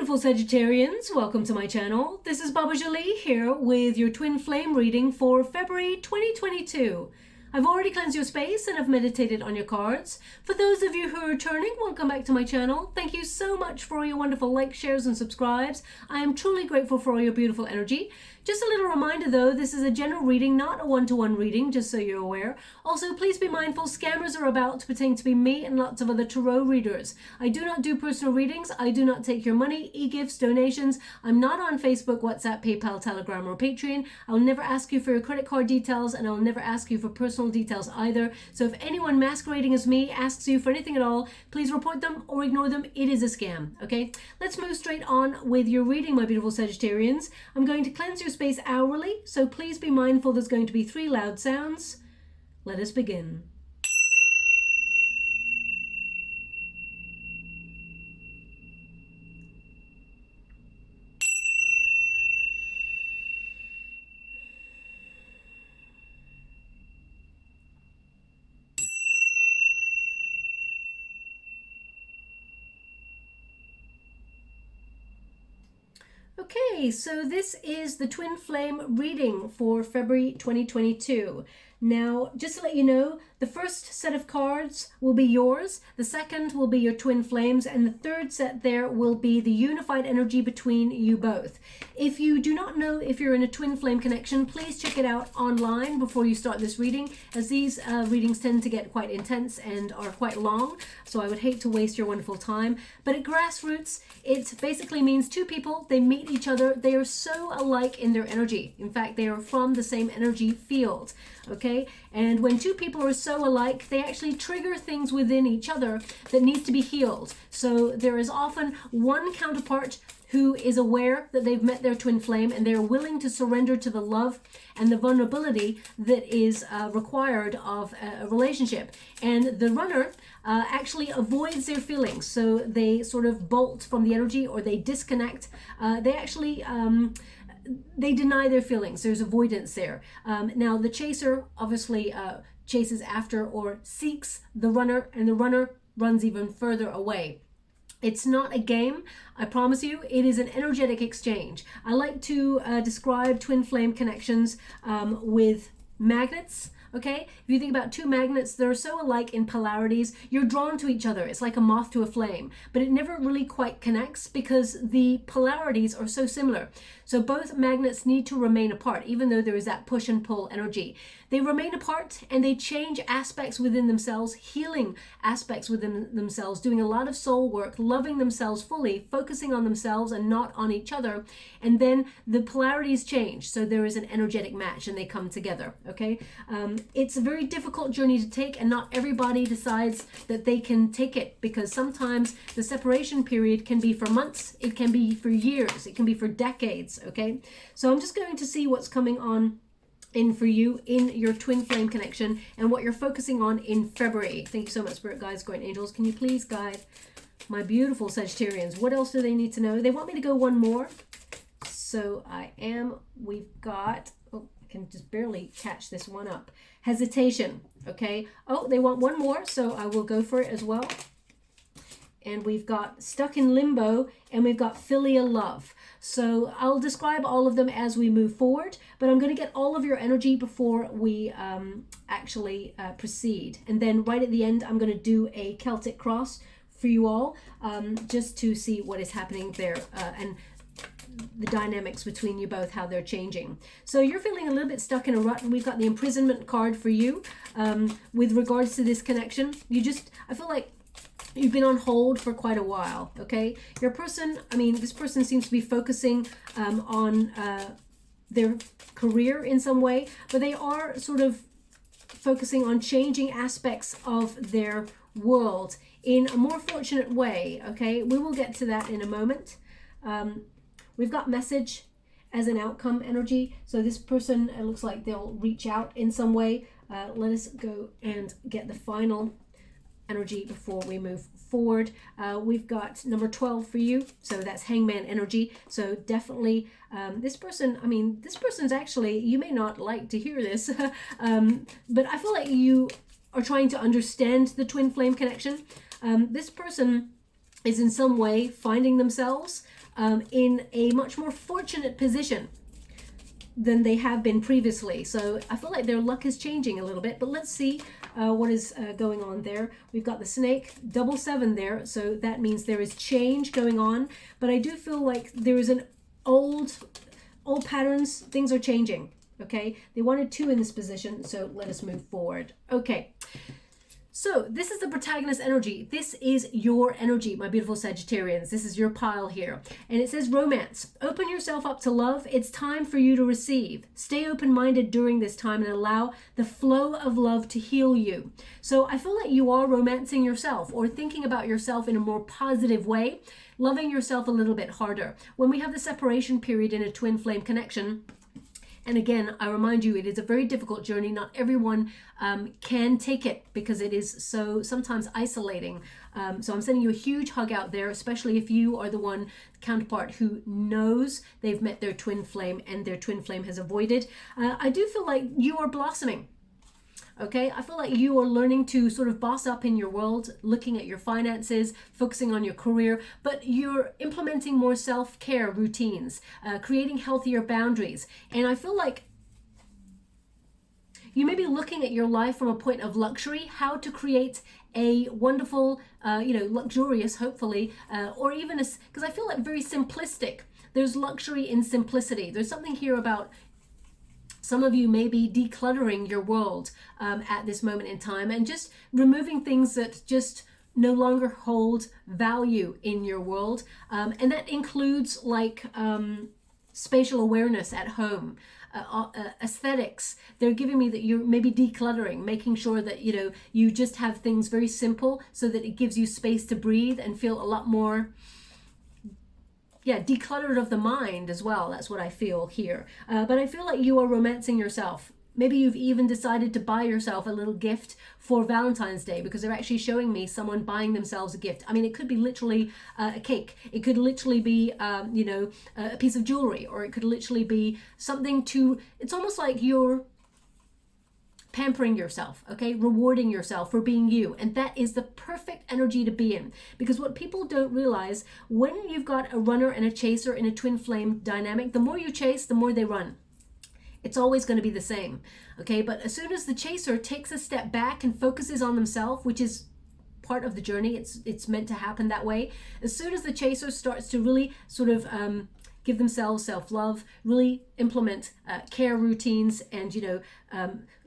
beautiful Sagittarians, welcome to my channel. This is Baba Jolie here with your twin flame reading for February 2022. I've already cleansed your space and I've meditated on your cards. For those of you who are returning, welcome back to my channel. Thank you so much for all your wonderful likes, shares and subscribes. I am truly grateful for all your beautiful energy. Just a little reminder though, this is a general reading, not a one-to-one reading, just so you're aware. Also, please be mindful, scammers are about to pretend to be me and lots of other tarot readers. I do not do personal readings. I do not take your money, e-gifts, donations. I'm not on Facebook, WhatsApp, PayPal, Telegram or Patreon. I'll never ask you for your credit card details and I'll never ask you for personal details either. So if anyone masquerading as me asks you for anything at all, please report them or ignore them. It is a scam, okay? Let's move straight on with your reading, my beautiful Sagittarians. I'm going to cleanse your space hourly, so please be mindful there's going to be 3 loud sounds. Let us begin. Okay, so this is the twin flame reading for February 2022. Now, just to let you know, the first set of cards will be yours, the second will be your twin flames, and the third set there will be the unified energy between you both. If you do not know if you're in a twin flame connection, please check it out online before you start this reading, as these readings tend to get quite intense and are quite long, so I would hate to waste your wonderful time. But at grassroots, it basically means two people, they meet each other, they are so alike in their energy. In fact, they are from the same energy field. Okay, and when two people are so alike, they actually trigger things within each other that needs to be healed. So there is often one counterpart who is aware that they've met their twin flame and they're willing to surrender to the love and the vulnerability that is required of a relationship. And the runner actually avoids their feelings. So they sort of bolt from the energy or they disconnect. They actually they deny their feelings. There's avoidance there. Now the chaser obviously chases after or seeks the runner, and the runner runs even further away. It's not a game, I promise you. It is an energetic exchange. I like to describe twin flame connections with magnets. Okay, if you think about two magnets, they're so alike in polarities, you're drawn to each other. It's like a moth to a flame, but it never really quite connects because the polarities are so similar. So both magnets need to remain apart, even though there is that push and pull energy. They remain apart and they change aspects within themselves, healing aspects within themselves, doing a lot of soul work, loving themselves fully, focusing on themselves and not on each other. And then the polarities change. So there is an energetic match and they come together, okay? It's a very difficult journey to take, and not everybody decides that they can take it, because sometimes the separation period can be for months, it can be for years, it can be for decades, okay? So I'm just going to see what's coming on in for you in your twin flame connection and what you're focusing on in February. Thank you so much, Spirit Guides, Guardian Angels. Can you please guide my beautiful Sagittarians? What else do they need to know? They want me to go one more. So we've got, oh, I can just barely catch this one up. Hesitation, okay? Oh, they want one more, so I will go for it as well. And we've got stuck in limbo, and we've got filial love. So I'll describe all of them as we move forward, but I'm going to get all of your energy before we actually proceed. And then right at the end, I'm going to do a Celtic cross for you all, just to see what is happening there and the dynamics between you both, how they're changing. So you're feeling a little bit stuck in a rut, and we've got the imprisonment card for you with regards to this connection. I feel like you've been on hold for quite a while, okay? Your person, this person seems to be focusing on their career in some way, but they are sort of focusing on changing aspects of their world in a more fortunate way, okay? We will get to that in a moment. We've got message as an outcome energy. So this person, it looks like they'll reach out in some way. Let us go and get the final energy before we move forward. We've got number 12 for you, so that's hangman energy. So definitely this person, this person's actually, you may not like to hear this, but I feel like you are trying to understand the twin flame connection. This person is in some way finding themselves in a much more fortunate position than they have been previously. So I feel like their luck is changing a little bit, but let's see what is going on there. We've got the snake, double 7 there, so that means there is change going on, but I do feel like there is an old patterns, things are changing, okay? They wanted 2 in this position, so let us move forward. Okay. So this is the protagonist energy. This is your energy, my beautiful Sagittarians. This is your pile here. And it says romance. Open yourself up to love. It's time for you to receive. Stay open-minded during this time and allow the flow of love to heal you. So I feel like you are romancing yourself or thinking about yourself in a more positive way, loving yourself a little bit harder. When we have the separation period in a twin flame connection, and again, I remind you, it is a very difficult journey. Not everyone can take it because it is so sometimes isolating. So I'm sending you a huge hug out there, especially if you are the one counterpart who knows they've met their twin flame and their twin flame has avoided. I do feel like you are blossoming. Okay, I feel like you are learning to sort of boss up in your world, looking at your finances, focusing on your career, but you're implementing more self-care routines, creating healthier boundaries. And I feel like you may be looking at your life from a point of luxury, how to create a wonderful, luxurious, hopefully, or even because I feel like very simplistic. There's luxury in simplicity. There's something here about some of you may be decluttering your world at this moment in time and just removing things that just no longer hold value in your world. And that includes like spatial awareness at home, aesthetics. They're giving me that you're maybe decluttering, making sure that, you just have things very simple so that it gives you space to breathe and feel a lot more decluttered of the mind as well. That's what I feel here. But I feel like you are romancing yourself. Maybe you've even decided to buy yourself a little gift for Valentine's Day because they're actually showing me someone buying themselves a gift. I mean, it could be literally a cake. It could literally be, a piece of jewelry, or it could literally be something it's almost like you're pampering yourself, okay? Rewarding yourself for being you. And that is the perfect energy to be in. Because what people don't realize, when you've got a runner and a chaser in a twin flame dynamic, the more you chase, the more they run. It's always going to be the same, okay? But as soon as the chaser takes a step back and focuses on themselves, which is part of the journey, it's meant to happen that way. As soon as the chaser starts to really sort of give themselves self-love, really implement care routines, and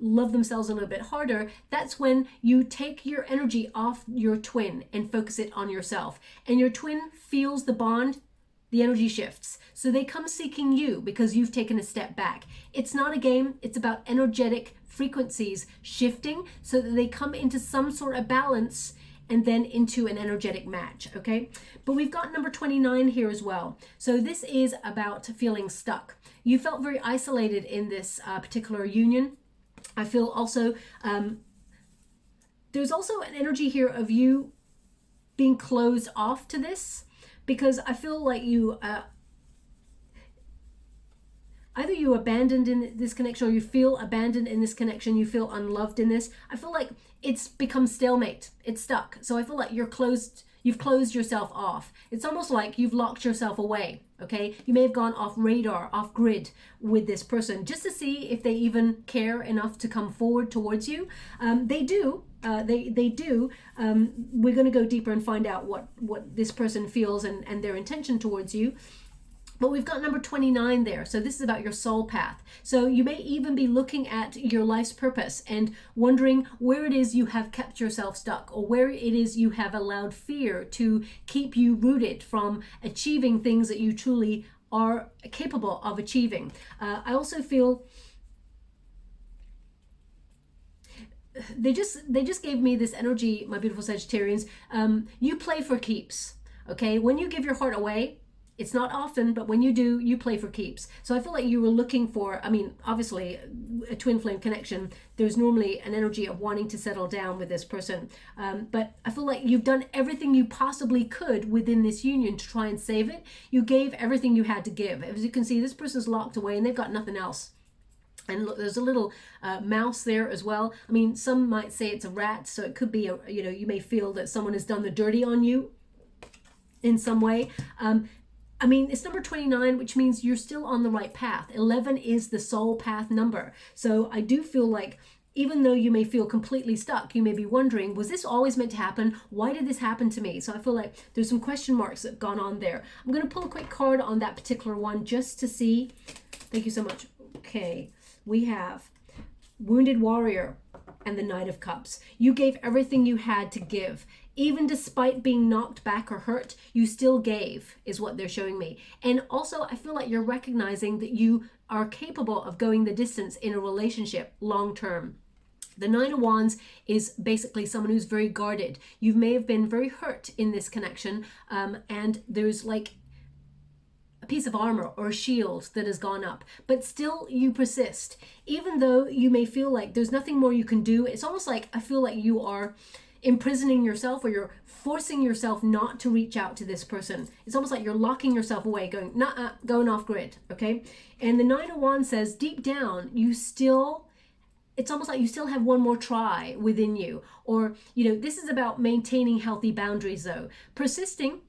love themselves a little bit harder, that's when you take your energy off your twin and focus it on yourself. And your twin feels the bond, the energy shifts. So they come seeking you because you've taken a step back. It's not a game, it's about energetic frequencies shifting so that they come into some sort of balance and then into an energetic match, okay? But we've got number 29 here as well. So this is about feeling stuck. You felt very isolated in this particular union. I feel also, there's also an energy here of you being closed off to this, because I feel like you, either you abandoned in this connection or you feel abandoned in this connection, you feel unloved in this. I feel like it's become stalemate, it's stuck. So I feel like you've closed yourself off. It's almost like you've locked yourself away, okay? You may have gone off radar, off grid with this person just to see if they even care enough to come forward towards you. They do. They do. We're going to go deeper and find out what this person feels and their intention towards you. But we've got number 29 there. So this is about your soul path. So you may even be looking at your life's purpose and wondering where it is you have kept yourself stuck, or where it is you have allowed fear to keep you rooted from achieving things that you truly are capable of achieving. I also feel they just gave me this energy, my beautiful Sagittarians. You play for keeps, okay? When you give your heart away, it's not often, but when you do, you play for keeps. So I feel like you were looking for, I mean, obviously a twin flame connection, there's normally an energy of wanting to settle down with this person. But I feel like you've done everything you possibly could within this union to try and save it. You gave everything you had to give. As you can see, this person's locked away and they've got nothing else. And look, there's a little mouse there as well. I mean, some might say it's a rat, so it could be, you may feel that someone has done the dirty on you in some way. I mean, it's number 29, which means you're still on the right path. 11 is the soul path number. So I do feel like even though you may feel completely stuck, you may be wondering, was this always meant to happen? Why did this happen to me? So I feel like there's some question marks that have gone on there. I'm going to pull a quick card on that particular one just to see. Thank you so much. Okay, we have Wounded Warrior and the Knight of Cups. You gave everything you had to give. Even despite being knocked back or hurt, you still gave, is what they're showing me. And also, I feel like you're recognizing that you are capable of going the distance in a relationship long term. The Nine of Wands is basically someone who's very guarded. You may have been very hurt in this connection, and there's like a piece of armor or a shield that has gone up, but still you persist. Even though you may feel like there's nothing more you can do, it's almost like I feel like you are imprisoning yourself, or you're forcing yourself not to reach out to this person. It's almost like you're locking yourself away, going, nah, going off grid, okay? And the Nine of Wands says deep down, you still, it's almost like you still have one more try within you. Or, you know, this is about maintaining healthy boundaries though. Persisting,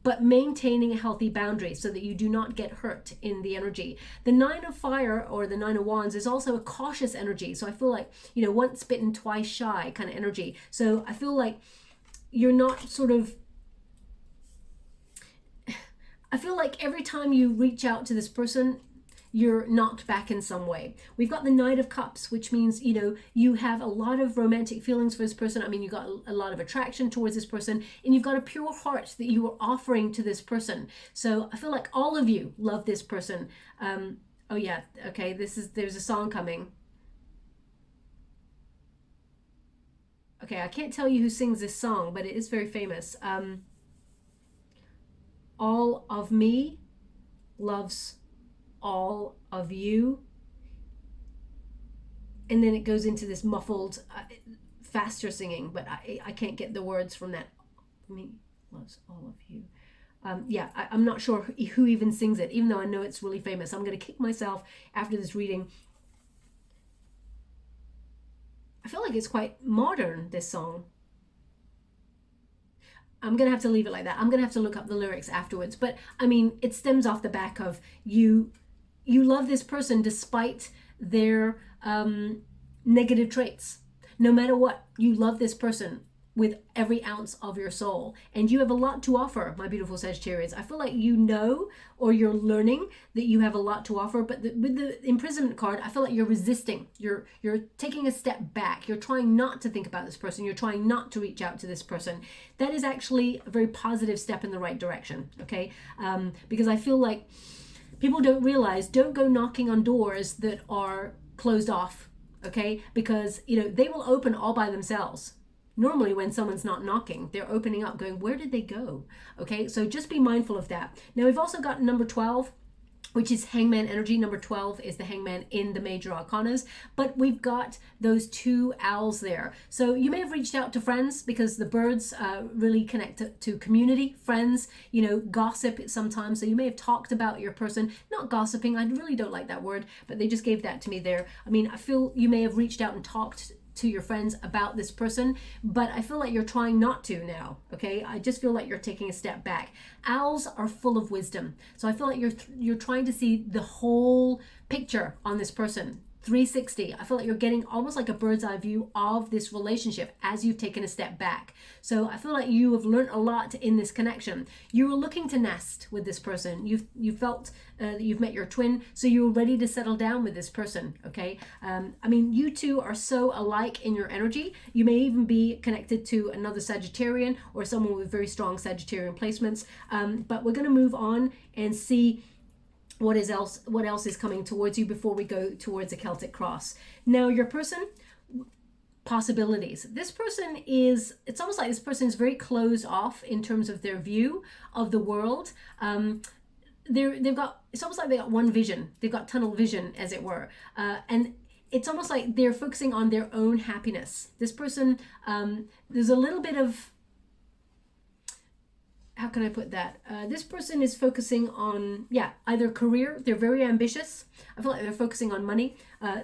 but maintaining a healthy boundary so that you do not get hurt in the energy. The Nine of Fire, or the Nine of Wands, is also a cautious energy. So I feel like, you know, once bitten, twice shy kind of energy. So I feel like you're not sort of, I feel like every time you reach out to this person, you're knocked back in some way. We've got the Knight of Cups, which means, you know, you have a lot of romantic feelings for this person. I mean, you've got a lot of attraction towards this person, and you've got a pure heart that you are offering to this person. So I feel like all of you love this person. Oh yeah, okay, there's a song coming. Okay, I can't tell you who sings this song, but it is very famous. All of me loves all of you, and then it goes into this muffled faster singing, but I can't get the words from that. Me loves all of you. Yeah, I'm not sure who even sings it, even though I know it's really famous. I'm going to kick myself after this reading. I feel like it's quite modern, this song. I'm going to have to leave it like that. I'm going to have to look up the lyrics afterwards. But I mean, it stems off the back of you love this person despite their negative traits. No matter what, you love this person with every ounce of your soul. And you have a lot to offer, my beautiful Sagittarius. I feel like you know, or you're learning that you have a lot to offer. But with the imprisonment card, I feel like you're resisting. You're taking a step back. You're trying not to think about this person. You're trying not to reach out to this person. That is actually a very positive step in the right direction, okay? Because I feel like people don't realize, don't go knocking on doors that are closed off, okay? Because, you know, they will open all by themselves. Normally when someone's not knocking, they're opening up going, where did they go? Okay, so just be mindful of that. Now we've also got number 12, which is Hangman energy. Number 12 is the Hangman in the major arcanas, but we've got those two owls there. So you may have reached out to friends, because the birds really connect to community, friends, you know, gossip sometimes. So you may have talked about your person, not gossiping. I really don't like that word, but they just gave that to me there. I mean, I feel you may have reached out and talked to your friends about this person, but I feel like you're trying not to now, okay? I just feel like you're taking a step back. Owls are full of wisdom. So I feel like you're trying to see the whole picture on this person. 360. I feel like you're getting almost like a bird's eye view of this relationship as you've taken a step back. So I feel like you have learned a lot in this connection. You were looking to nest with this person. You felt that you've met your twin, so you were ready to settle down with this person, okay? I mean, you two are so alike in your energy. You may even be connected to another Sagittarian or someone with very strong Sagittarian placements. But we're going to move on and see what else is coming towards you before we go towards a Celtic cross. Now, your person, possibilities. This person is, it's almost like this person is very closed off in terms of their view of the world. They've got, it's almost like they got one vision. They've got tunnel vision, as it were. And it's almost like they're focusing on their own happiness. This person, there's a little bit of, how can I put that? This person is focusing on, yeah, either career. They're very ambitious. I feel like they're focusing on money,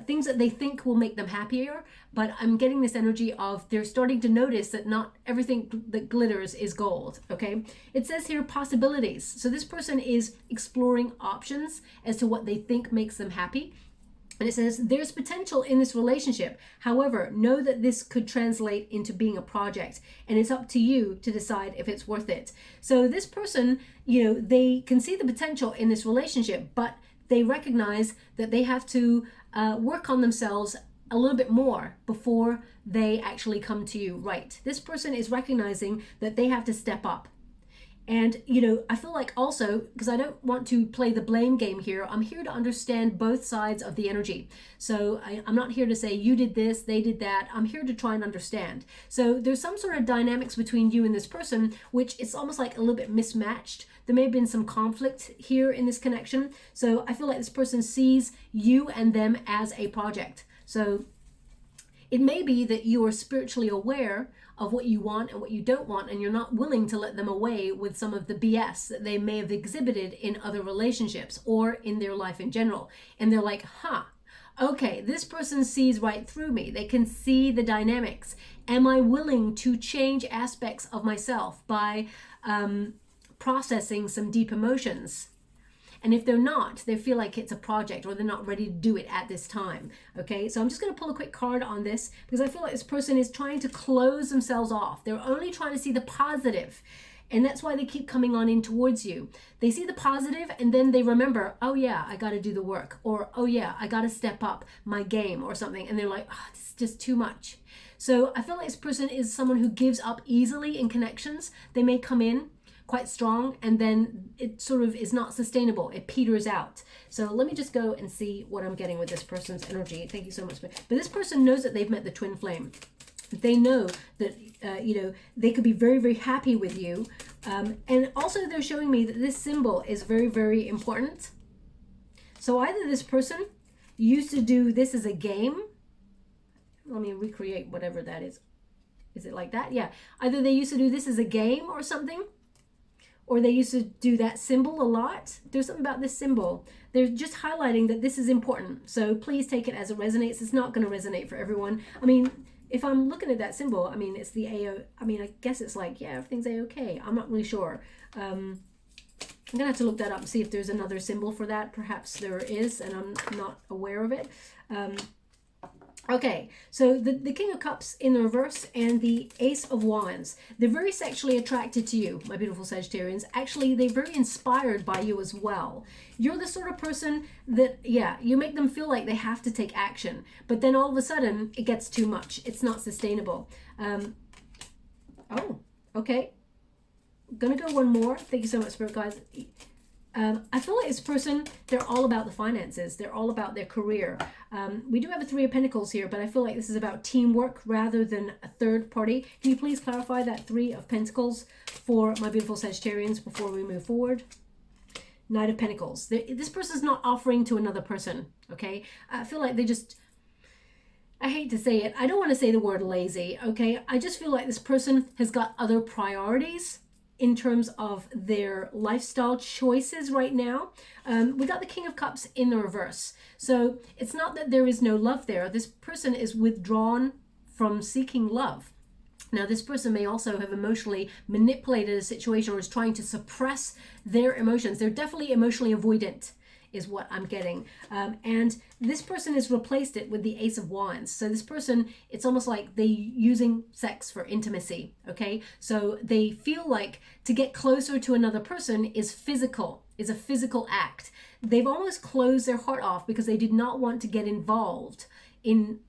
things that they think will make them happier. But I'm getting this energy of they're starting to notice that not everything that glitters is gold, okay? It says here possibilities. So this person is exploring options as to what they think makes them happy. And it says, there's potential in this relationship. However, know that this could translate into being a project, and it's up to you to decide if it's worth it. So this person, you know, they can see the potential in this relationship, but they recognize that they have to work on themselves a little bit more before they actually come to you, right? This person is recognizing that they have to step up. And, you know, I feel like also, because I don't want to play the blame game here, I'm here to understand both sides of the energy. So I'm not here to say you did this, they did that. I'm here to try and understand. So there's some sort of dynamics between you and this person, which it's almost like a little bit mismatched. There may have been some conflict here in this connection. So I feel like this person sees you and them as a project. So it may be that you are spiritually aware of what you want and what you don't want, and you're not willing to let them away with some of the BS that they may have exhibited in other relationships or in their life in general. And they're like, okay, this person sees right through me. They can see the dynamics. Am I willing to change aspects of myself by processing some deep emotions? And if they're not, they feel like it's a project or they're not ready to do it at this time. Okay, so I'm just going to pull a quick card on this because I feel like this person is trying to close themselves off. They're only trying to see the positive. And that's why they keep coming on in towards you. They see the positive and then they remember, oh yeah, I got to do the work. Or, oh yeah, I got to step up my game or something. And they're like, oh, this is just too much. So I feel like this person is someone who gives up easily in connections. They may come in quite strong and then it sort of is not sustainable. It peters out. So let me just go and see what I'm getting with this person's energy. Thank you so much. But this person knows that they've met the twin flame. They know that, you know, they could be very, very happy with you. And also they're showing me that this symbol is very, very important. So either this person used to do this as a game. Let me recreate whatever that is. Is it like that? Yeah. Either they used to do this as a game or something, or they used to do that symbol a lot. There's something about this symbol. They're just highlighting that this is important. So please take it as it resonates. It's not going to resonate for everyone. I mean, if I'm looking at that symbol, I mean, it's the AO. I mean, I guess it's like, yeah, everything's A-okay. I'm not really sure. I'm going to have to look that up and see if there's another symbol for that. Perhaps there is, and I'm not aware of it. Okay, so the King of Cups in the reverse and the Ace of Wands. They're very sexually attracted to you, my beautiful Sagittarians. Actually, they're very inspired by you as well. You're the sort of person that, yeah, you make them feel like they have to take action. But then all of a sudden, it gets too much. It's not sustainable. Oh, okay. I'm going to go one more. Thank you so much, Spirit Guides. I feel like this person, they're all about the finances. They're all about their career. We do have a 3 of Pentacles here, but I feel like this is about teamwork rather than a third party. Can you please clarify that 3 of Pentacles for my beautiful Sagittarians before we move forward? Knight of Pentacles. This person's not offering to another person, okay? I feel like they just, I hate to say it, I don't want to say the word lazy, okay? I just feel like this person has got other priorities in terms of their lifestyle choices right now. We got the King of Cups in the reverse. So it's not that there is no love there. This person is withdrawn from seeking love. Now, this person may also have emotionally manipulated a situation or is trying to suppress their emotions. They're definitely emotionally avoidant, is what I'm getting. And this person has replaced it with the Ace of Wands. So this person, it's almost like they're using sex for intimacy, okay? So they feel like to get closer to another person is a physical act. They've almost closed their heart off because they did not want to get involved in,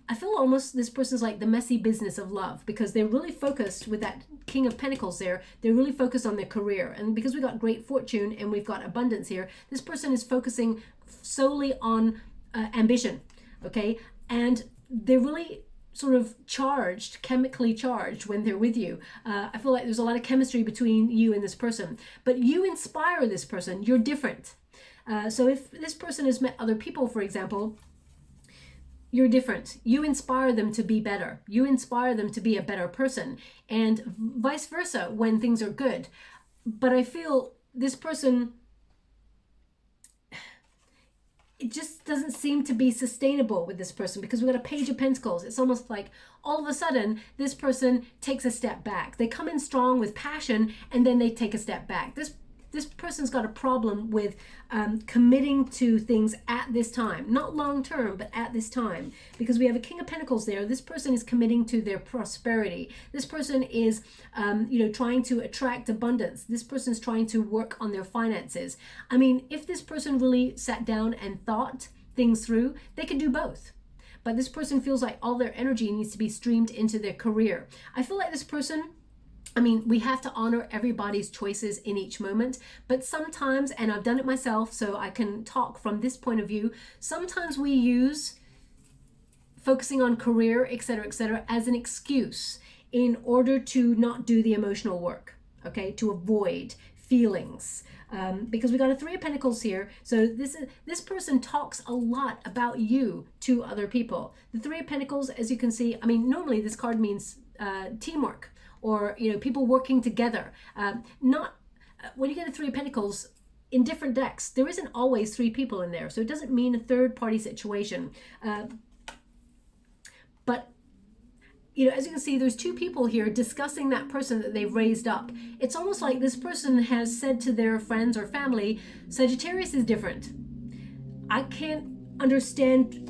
I feel almost this person's like the messy business of love, because they're really focused with that King of Pentacles there. They're really focused on their career. And because we've got great fortune and we've got abundance here, this person is focusing solely on ambition, okay? And they're really sort of charged, chemically charged when they're with you. I feel like there's a lot of chemistry between you and this person. But you inspire this person. You're different. So if this person has met other people, for example, you're different. You inspire them to be better. You inspire them to be a better person, and vice versa when things are good. but I feel this person, it just doesn't seem to be sustainable with this person, because we've got a Page of Pentacles. It's almost like all of a sudden this person takes a step back. They come in strong with passion and then they take a step back. This person's got a problem with committing to things at this time, not long term, but at this time, because we have a King of Pentacles there. This person is committing to their prosperity. This person is, trying to attract abundance. This person's trying to work on their finances. I mean, if this person really sat down and thought things through, they could do both. But this person feels like all their energy needs to be streamed into their career. I feel like this person, I mean, we have to honor everybody's choices in each moment, but sometimes, and I've done it myself, so I can talk from this point of view, sometimes we use focusing on career, etc., as an excuse in order to not do the emotional work, okay, to avoid feelings. Because we got a Three of Pentacles here, so this person talks a lot about you to other people. The Three of Pentacles, as you can see, I mean, normally this card means teamwork, or people working together. When you get a Three of Pentacles in different decks, there isn't always three people in there, so it doesn't mean a third party situation. But as you can see, there's two people here discussing that person that they've raised up. It's almost like this person has said to their friends or family, Sagittarius is different. I can't understand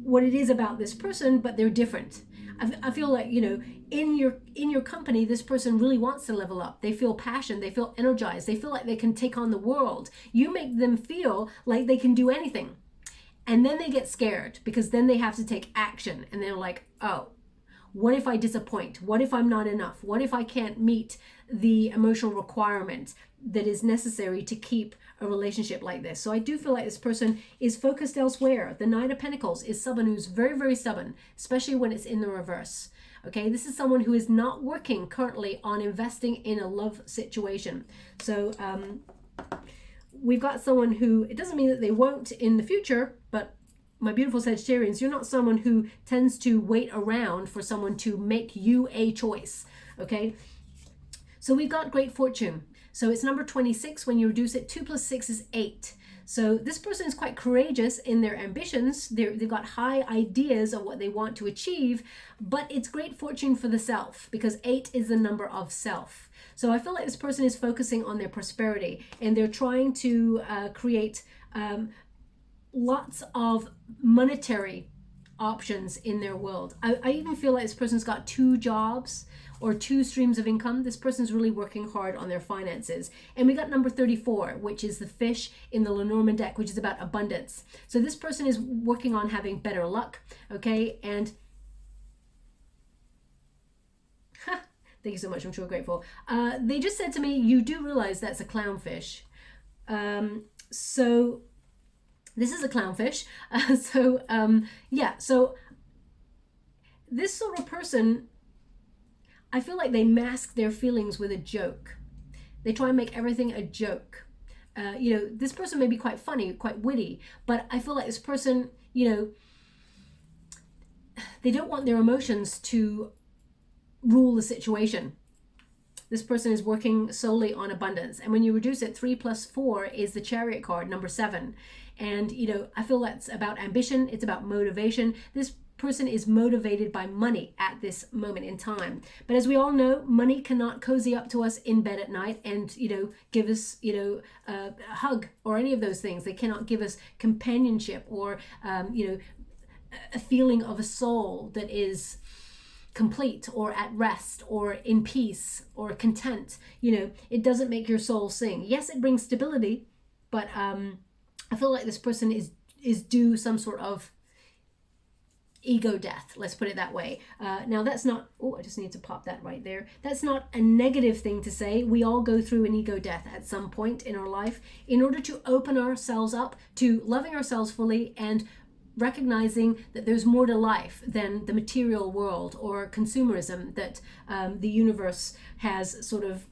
what it is about this person, but they're different. I feel like, in your company, this person really wants to level up. They feel passion. They feel energized. They feel like they can take on the world. You make them feel like they can do anything. And then they get scared, because then they have to take action. And they're like, oh, what if I disappoint? What if I'm not enough? What if I can't meet the emotional requirement that is necessary to keep a relationship like this? So I do feel like this person is focused elsewhere. The Knight of Pentacles is someone who's very, very stubborn, especially when it's in the reverse. Okay, this is someone who is not working currently on investing in a love situation. So we've got someone who, it doesn't mean that they won't in the future, but my beautiful Sagittarians, you're not someone who tends to wait around for someone to make you a choice. Okay, so we've got great fortune. So it's number 26. When you reduce it, 2 + 6 is 8. So this person is quite courageous in their ambitions. They've got high ideas of what they want to achieve, but it's great fortune for the self, because 8 is the number of self. So I feel like this person is focusing on their prosperity, and they're trying to create lots of monetary options in their world. I even feel like this person's got 2 jobs or 2 streams of income. This person's really working hard on their finances. And we got number 34, which is the fish in the Lenormand deck, which is about abundance. So this person is working on having better luck, okay? And thank you so much, I'm truly grateful. They just said to me, you do realize that's a clownfish. So this is a clownfish. Yeah, so this sort of person, I feel like they mask their feelings with a joke. They try and make everything a joke. This person may be quite funny, quite witty, but I feel like this person, they don't want their emotions to rule the situation. This person is working solely on abundance. And when you reduce it, 3 + 4 is the Chariot card, number 7. And, I feel that's about ambition. It's about motivation. This person is motivated by money at this moment in time. But as we all know, money cannot cozy up to us in bed at night and, give us, a hug or any of those things. They cannot give us companionship or, a feeling of a soul that is complete or at rest or in peace or content. It doesn't make your soul sing. Yes, it brings stability, but I feel like this person is due some sort of ego death, let's put it that way. Now that's not, I just need to pop that right there. That's not a negative thing to say. We all go through an ego death at some point in our life in order to open ourselves up to loving ourselves fully and recognizing that there's more to life than the material world or consumerism that the universe has sort of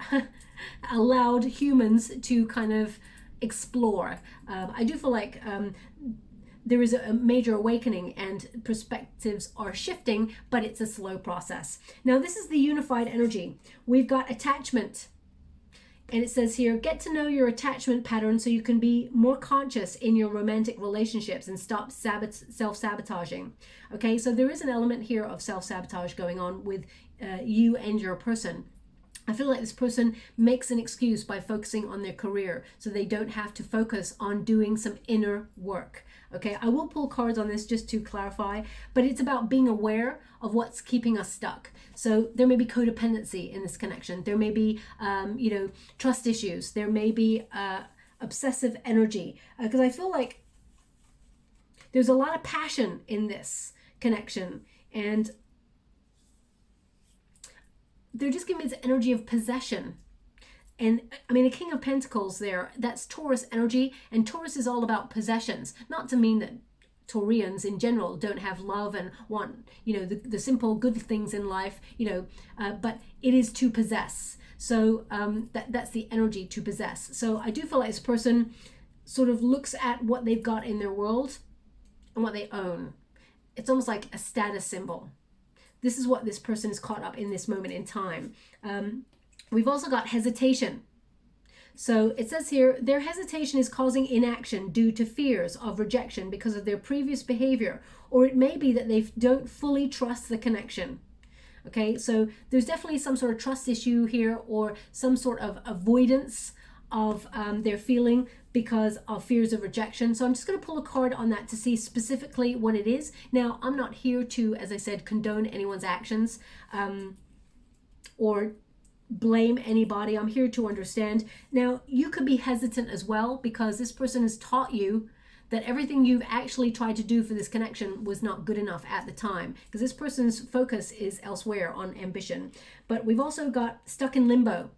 allowed humans to kind of explore. I do feel like there is a major awakening and perspectives are shifting, but it's a slow process. Now, this is the unified energy. We've got attachment. And it says here, get to know your attachment pattern so you can be more conscious in your romantic relationships and stop self-sabotaging. Okay, so there is an element here of self-sabotage going on with you and your person. I feel like this person makes an excuse by focusing on their career so they don't have to focus on doing some inner work. Okay, I will pull cards on this just to clarify, but it's about being aware of what's keeping us stuck. So there may be codependency in this connection. There may be, trust issues. There may be obsessive energy, because I feel like there's a lot of passion in this connection, and they're just giving me this energy of possession. And I mean, a King of Pentacles there, that's Taurus energy, and Taurus is all about possessions. Not to mean that Taurians in general don't have love and want, the simple good things in life, but it is to possess. So that's the energy, to possess. So I do feel like this person sort of looks at what they've got in their world and what they own. It's almost like a status symbol. This is what this person is caught up in this moment in time. We've also got hesitation. So it says here, their hesitation is causing inaction due to fears of rejection because of their previous behavior, or it may be that they don't fully trust the connection. Okay, so there's definitely some sort of trust issue here, or some sort of avoidance of their feeling because of fears of rejection. So I'm just going to pull a card on that to see specifically what it is. Now, I'm not here to, as I said, condone anyone's actions or blame anybody. I'm here to understand. Now, you could be hesitant as well because this person has taught you that everything you've actually tried to do for this connection was not good enough at the time, because this person's focus is elsewhere on ambition. But we've also got stuck in limbo.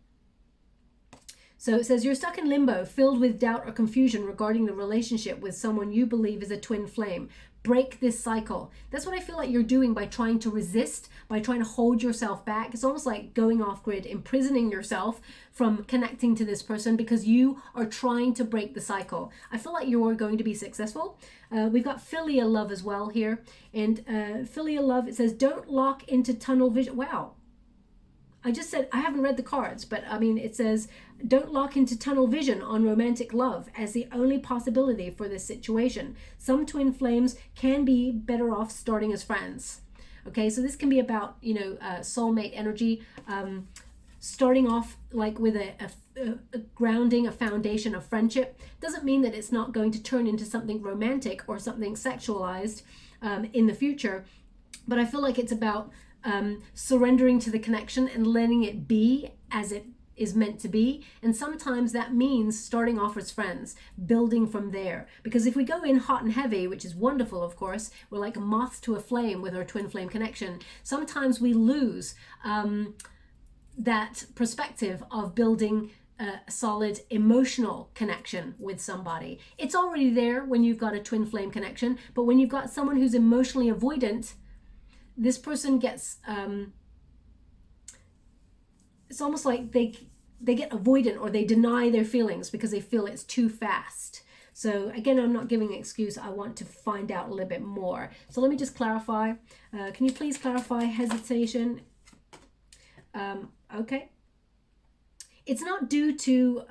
So it says you're stuck in limbo, filled with doubt or confusion regarding the relationship with someone you believe is a twin flame. Break this cycle. That's what I feel like you're doing by trying to resist, by trying to hold yourself back. It's almost like going off grid, imprisoning yourself from connecting to this person because you are trying to break the cycle. I feel like you're going to be successful. We've got filial love as well here. And filial love, it says, don't lock into tunnel vision. Wow. I just said, I haven't read the cards, but I mean, it says, don't lock into tunnel vision on romantic love as the only possibility for this situation. Some twin flames can be better off starting as friends. Okay, so this can be about, soulmate energy, starting off like with a grounding, a foundation of friendship. Doesn't mean that it's not going to turn into something romantic or something sexualized in the future, but I feel like it's about surrendering to the connection and letting it be as it is meant to be. And sometimes that means starting off as friends, building from there. Because if we go in hot and heavy, which is wonderful, of course, we're like a moth to a flame with our twin flame connection. Sometimes we lose that perspective of building a solid emotional connection with somebody. It's already there when you've got a twin flame connection, but when you've got someone who's emotionally avoidant, this person gets, it's almost like they get avoidant or they deny their feelings because they feel it's too fast. So again, I'm not giving an excuse. I want to find out a little bit more. So let me just clarify. Can you please clarify hesitation? Okay. It's not due to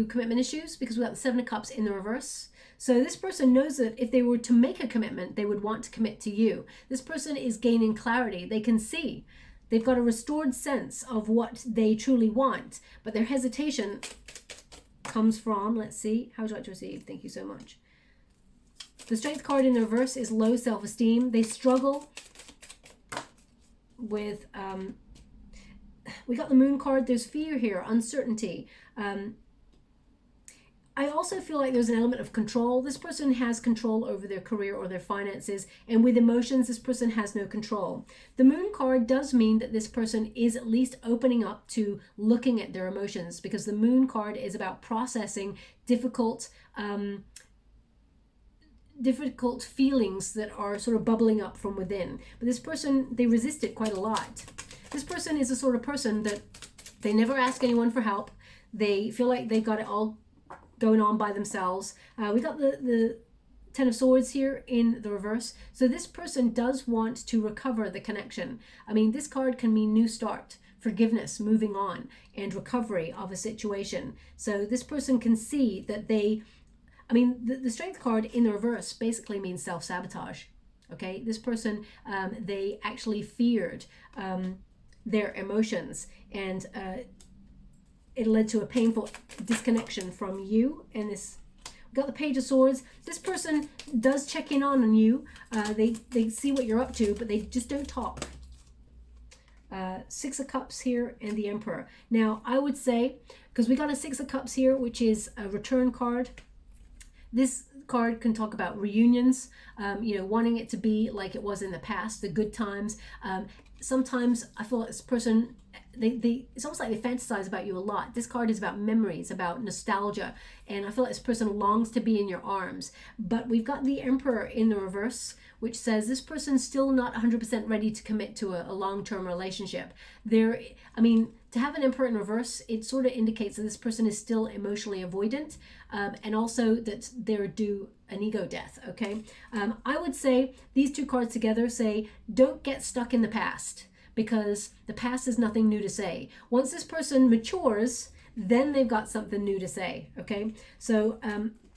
commitment issues because we've got the Seven of Cups in the reverse. So this person knows that if they were to make a commitment, they would want to commit to you. This person is gaining clarity. They can see. They've got a restored sense of what they truly want. But their hesitation comes from, let's see, how would you like to receive? Thank you so much. The Strength card in the reverse is low self-esteem. They struggle with, we got the Moon card. There's fear here, uncertainty. I also feel like there's an element of control. This person has control over their career or their finances, and with emotions, this person has no control. The Moon card does mean that this person is at least opening up to looking at their emotions, because the Moon card is about processing difficult feelings that are sort of bubbling up from within. But this person, they resist it quite a lot. This person is the sort of person that they never ask anyone for help. They feel like they've got it all going on by themselves. We got the Ten of Swords here in the reverse. So this person does want to recover the connection. I mean, this card can mean new start, forgiveness, moving on, and recovery of a situation. So this person can see that they, I mean, the Strength card in the reverse basically means self-sabotage. Okay, this person, they actually feared their emotions, and it led to a painful disconnection from you. And this, we've got the Page of Swords. This person does check in on you. They see what you're up to, but they just don't talk. Six of Cups here and the Emperor. Now, I would say, because we got a Six of Cups here, which is a return card. This card can talk about reunions, you know, wanting it to be like it was in the past, the good times. Sometimes I feel like this person, it's almost like they fantasize about you a lot. This card is about memories, about nostalgia, and I feel like this person longs to be in your arms. But we've got the Emperor in the reverse, which says this person's still not 100% ready to commit to a long-term relationship. I mean, to have an Emperor in reverse, it sort of indicates that this person is still emotionally avoidant, and also that they're due an ego death, okay? I would say these two cards together say, don't get stuck in the past, because the past is nothing new to say. Once this person matures, then they've got something new to say, okay? So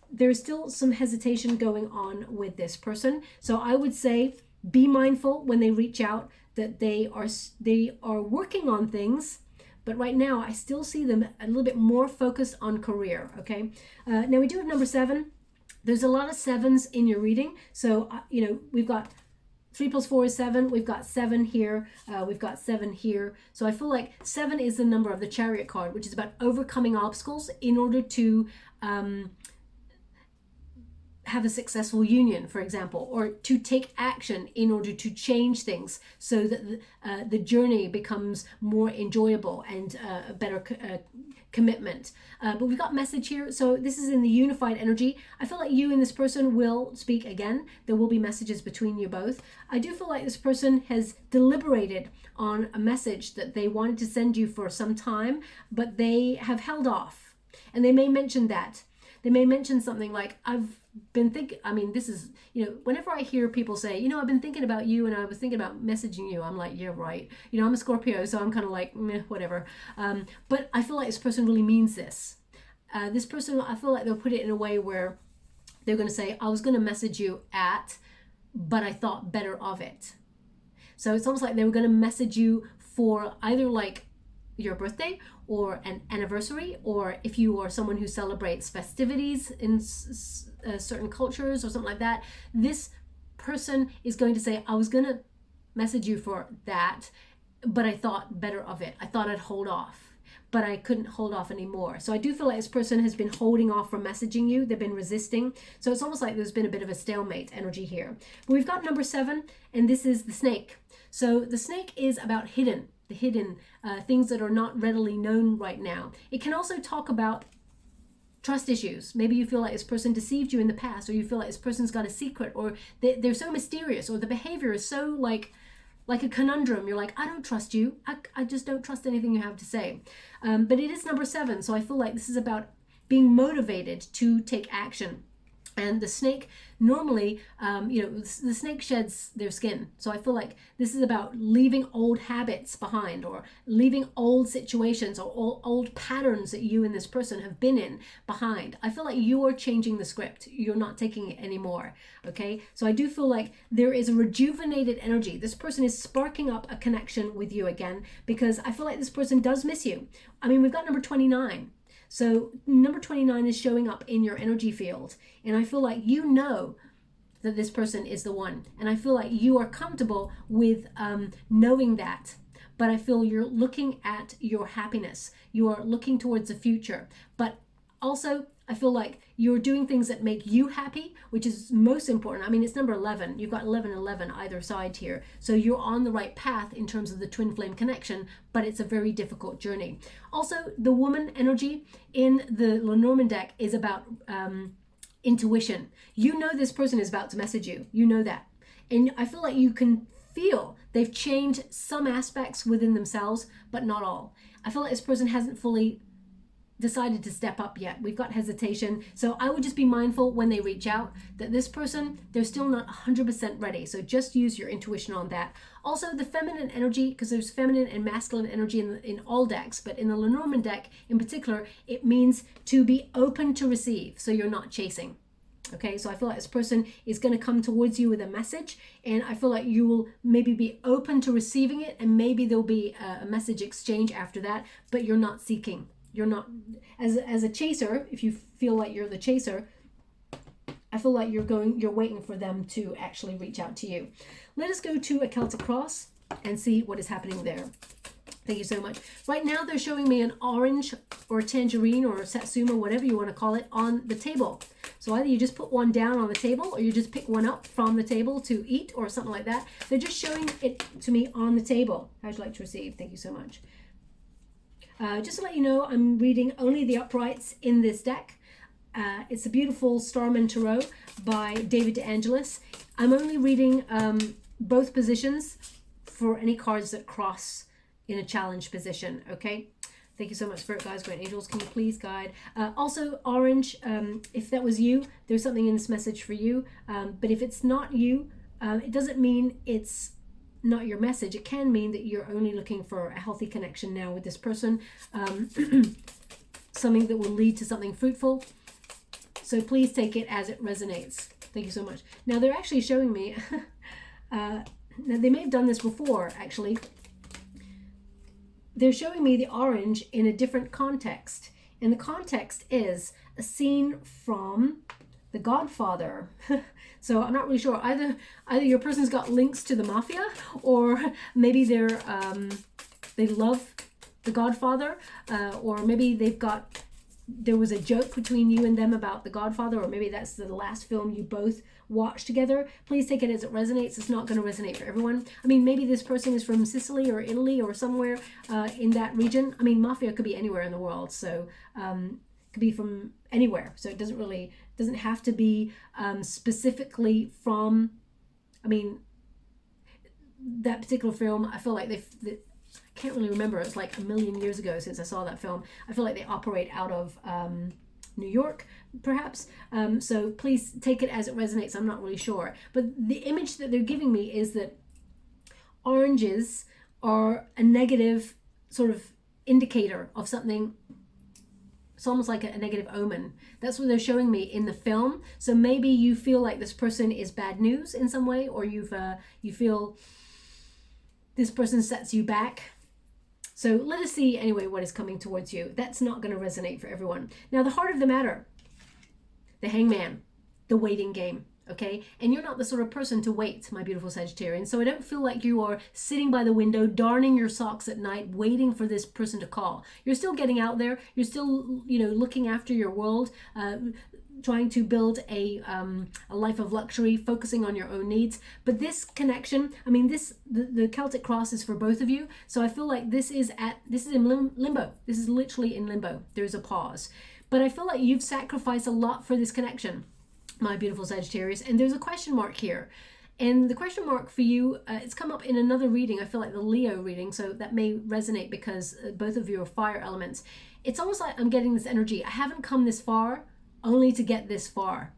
there's still some hesitation going on with this person. So I would say be mindful when they reach out that they are working on things, but right now I still see them a little bit more focused on career, okay? Now we do have number 7. There's a lot of 7s in your reading. So, you know, we've got 3 + 4 is 7. We've got 7 here. We've got 7 here. So I feel like 7 is the number of the Chariot card, which is about overcoming obstacles in order to have a successful union, for example, or to take action in order to change things so that the journey becomes more enjoyable and a better commitment. But we've got message here. So this is in the unified energy. I feel like you and this person will speak again. There will be messages between you both. I do feel like this person has deliberated on a message that they wanted to send you for some time, but they have held off. And they may mention that. They may mention something like, I've been thinking, I mean, this is, you know, whenever I hear people say, you know, I've been thinking about you and I was thinking about messaging you, I'm like, yeah, right. You know, I'm a Scorpio, so I'm kind of like, meh, whatever. But I feel like this person really means this. This person, I feel like they'll put it in a way where they're going to say, I was going to message you but I thought better of it. So it's almost like they were going to message you for either like your birthday or an anniversary, or if you are someone who celebrates festivities in certain cultures or something like that, this person is going to say, I was going to message you for that, but I thought better of it. I thought I'd hold off, but I couldn't hold off anymore. So I do feel like this person has been holding off from messaging you. They've been resisting. So it's almost like there's been a bit of a stalemate energy here. But we've got number 7, and this is the Snake. So the Snake is about hidden things that are not readily known right now. It can also talk about trust issues. Maybe you feel like this person deceived you in the past, or you feel like this person's got a secret, or they're so mysterious, or the behavior is so like a conundrum. You're like, I don't trust you. I just don't trust anything you have to say. But it is number 7, so I feel like this is about being motivated to take action. And the Snake normally, you know, the Snake sheds their skin. So I feel like this is about leaving old habits behind, or leaving old situations or old patterns that you and this person have been in behind. I feel like you're changing the script. You're not taking it anymore. Okay. So I do feel like there is a rejuvenated energy. This person is sparking up a connection with you again, because I feel like this person does miss you. I mean, we've got number 29. So number 29 is showing up in your energy field. And I feel like you know that this person is the one. And I feel like you are comfortable with knowing that. But I feel you're looking at your happiness. You are looking towards the future. But also, I feel like you're doing things that make you happy, which is most important. I mean, it's number 11. You've got 11, 11 either side here. So you're on the right path in terms of the twin flame connection, but it's a very difficult journey. Also, the woman energy in the Lenormand deck is about intuition. You know this person is about to message you. You know that. And I feel like you can feel they've changed some aspects within themselves, but not all. I feel like this person hasn't fully decided to step up yet. We've got hesitation. So I would just be mindful when they reach out that this person, they're still not 100% ready. So just use your intuition on that. Also the feminine energy, because there's feminine and masculine energy in all decks, but in the Lenormand deck in particular, it means to be open to receive. So you're not chasing. Okay, so I feel like this person is going to come towards you with a message, and I feel like you will maybe be open to receiving it, and maybe there'll be a message exchange after that, but you're not seeking. You're not, as a chaser, if you feel like you're the chaser, I feel like you're waiting for them to actually reach out to you. Let us go to a Celtic cross and see what is happening there. Thank you so much. Right now they're showing me an orange or a tangerine or a satsuma, whatever you want to call it, on the table. So either you just put one down on the table or you just pick one up from the table to eat or something like that. They're just showing it to me on the table. How'd you like to receive? Thank you so much. Just to let you know, I'm reading only the uprights in this deck. It's a beautiful Starman Tarot by David de Angelis. I'm only reading both positions for any cards that cross in a challenge position. Okay, thank you so much, Spirit Guides, Great Angels, can you please guide? Also orange, if that was you, there's something in this message for you, but if it's not you, it doesn't mean it's not your message. It can mean that you're only looking for a healthy connection now with this person, something that will lead to something fruitful. So please take it as it resonates. Thank you so much. Now they're actually showing me now they may have done this before actually. They're showing me the orange in a different context, and the context is a scene from The Godfather. So I'm not really sure. Either your person's got links to the mafia, or maybe they're they love The Godfather, or maybe there was a joke between you and them about The Godfather, or maybe that's the last film you both watched together. Please take it as it resonates. It's not going to resonate for everyone. I mean, maybe this person is from Sicily or Italy or somewhere in that region. I mean, mafia could be anywhere in the world, so could be from anywhere. So it doesn't have to be specifically from, I mean, that particular film. I feel like I can't really remember. It's like a million years ago since I saw that film. I feel like they operate out of New York, perhaps. So please take it as it resonates. I'm not really sure. But the image that they're giving me is that oranges are a negative sort of indicator of something. It's almost like a negative omen. That's what they're showing me in the film. So maybe you feel like this person is bad news in some way, or you feel this person sets you back. So let us see anyway what is coming towards you. That's not going to resonate for everyone. Now the heart of the matter, the Hangman, the waiting game. Okay, and you're not the sort of person to wait, my beautiful Sagittarian. So I don't feel like you are sitting by the window, darning your socks at night, waiting for this person to call. You're still getting out there. You're still, looking after your world, trying to build a life of luxury, focusing on your own needs. But this connection, I mean, the Celtic cross is for both of you. So I feel like this is in limbo. This is literally in limbo. There's a pause. But I feel like you've sacrificed a lot for this connection, my beautiful Sagittarius, and there's a question mark here. And the question mark for you, it's come up in another reading. I feel like the Leo reading, so that may resonate because both of you are fire elements. It's almost like I'm getting this energy. I haven't come this far only to get this far.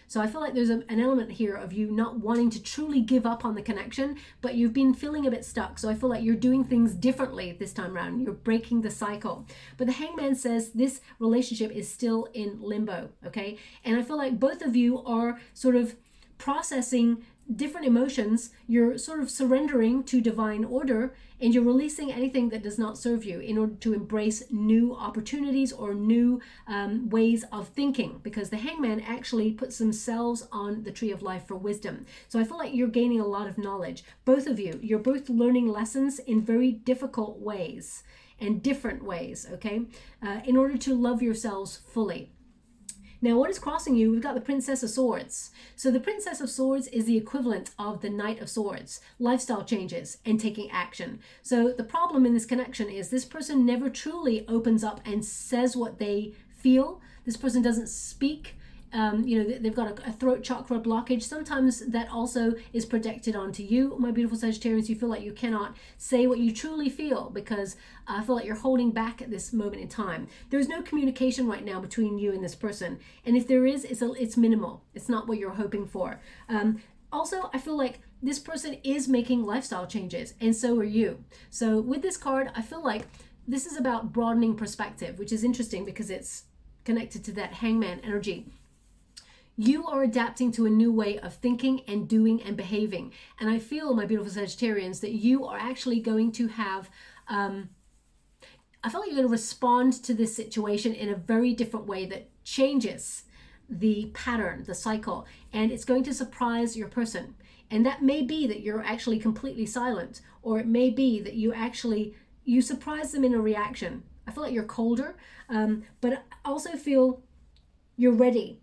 So I feel like there's an element here of you not wanting to truly give up on the connection, but you've been feeling a bit stuck. So I feel like you're doing things differently this time around. You're breaking the cycle. But the Hangman says this relationship is still in limbo, okay? And I feel like both of you are sort of processing different emotions. You're sort of surrendering to divine order, and you're releasing anything that does not serve you in order to embrace new opportunities or new ways of thinking, because the Hangman actually puts themselves on the tree of life for wisdom. So I feel like you're gaining a lot of knowledge. Both of you, you're both learning lessons in very difficult ways and different ways, okay, in order to love yourselves fully. Now, what is crossing you? We've got the Princess of Swords. So the Princess of Swords is the equivalent of the Knight of Swords, lifestyle changes and taking action. So the problem in this connection is this person never truly opens up and says what they feel. This person doesn't speak they've got a throat chakra blockage. Sometimes that also is projected onto you, my beautiful Sagittarians. You feel like you cannot say what you truly feel because I feel like you're holding back at this moment in time. There's no communication right now between you and this person. And if there is, it's minimal. It's not what you're hoping for. Also, I feel like this person is making lifestyle changes, and so are you. So with this card, I feel like this is about broadening perspective, which is interesting because it's connected to that hangman energy. You are adapting to a new way of thinking and doing and behaving. And I feel, my beautiful Sagittarians, that you are actually going to have, I feel like you're going to respond to this situation in a very different way that changes the pattern, the cycle, and it's going to surprise your person. And that may be that you're actually completely silent, or it may be that you surprise them in a reaction. I feel like you're colder, but I also feel you're ready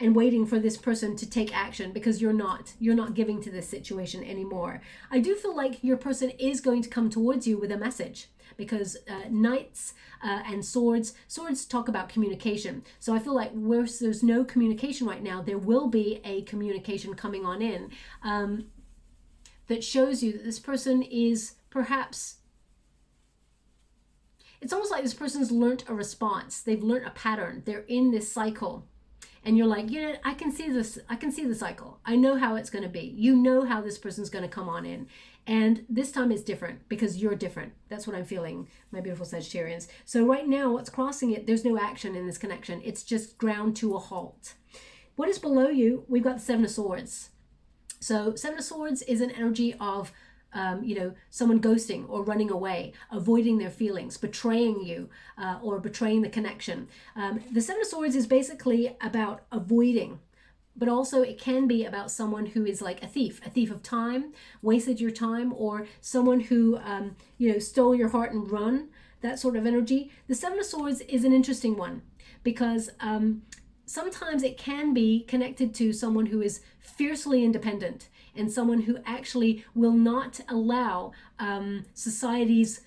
and waiting for this person to take action because you're not giving to this situation anymore. I do feel like your person is going to come towards you with a message because knights and swords talk about communication. So I feel like where there's no communication right now, there will be a communication coming on in that shows you that this person is perhaps, it's almost like this person's learnt a response. They've learnt a pattern. They're in this cycle. And you're like, I can see this. I can see the cycle. I know how it's going to be. You know how this person's going to come on in. And this time is different because you're different. That's what I'm feeling, my beautiful Sagittarians. So right now, what's crossing it, there's no action in this connection. It's just ground to a halt. What is below you? We've got the Seven of Swords. So Seven of Swords is an energy of someone ghosting or running away, avoiding their feelings, betraying you, or betraying the connection. The Seven of Swords is basically about avoiding, but also it can be about someone who is like a thief of time, wasted your time, or someone who, stole your heart and run, that sort of energy. The Seven of Swords is an interesting one because sometimes it can be connected to someone who is fiercely independent and someone who actually will not allow society's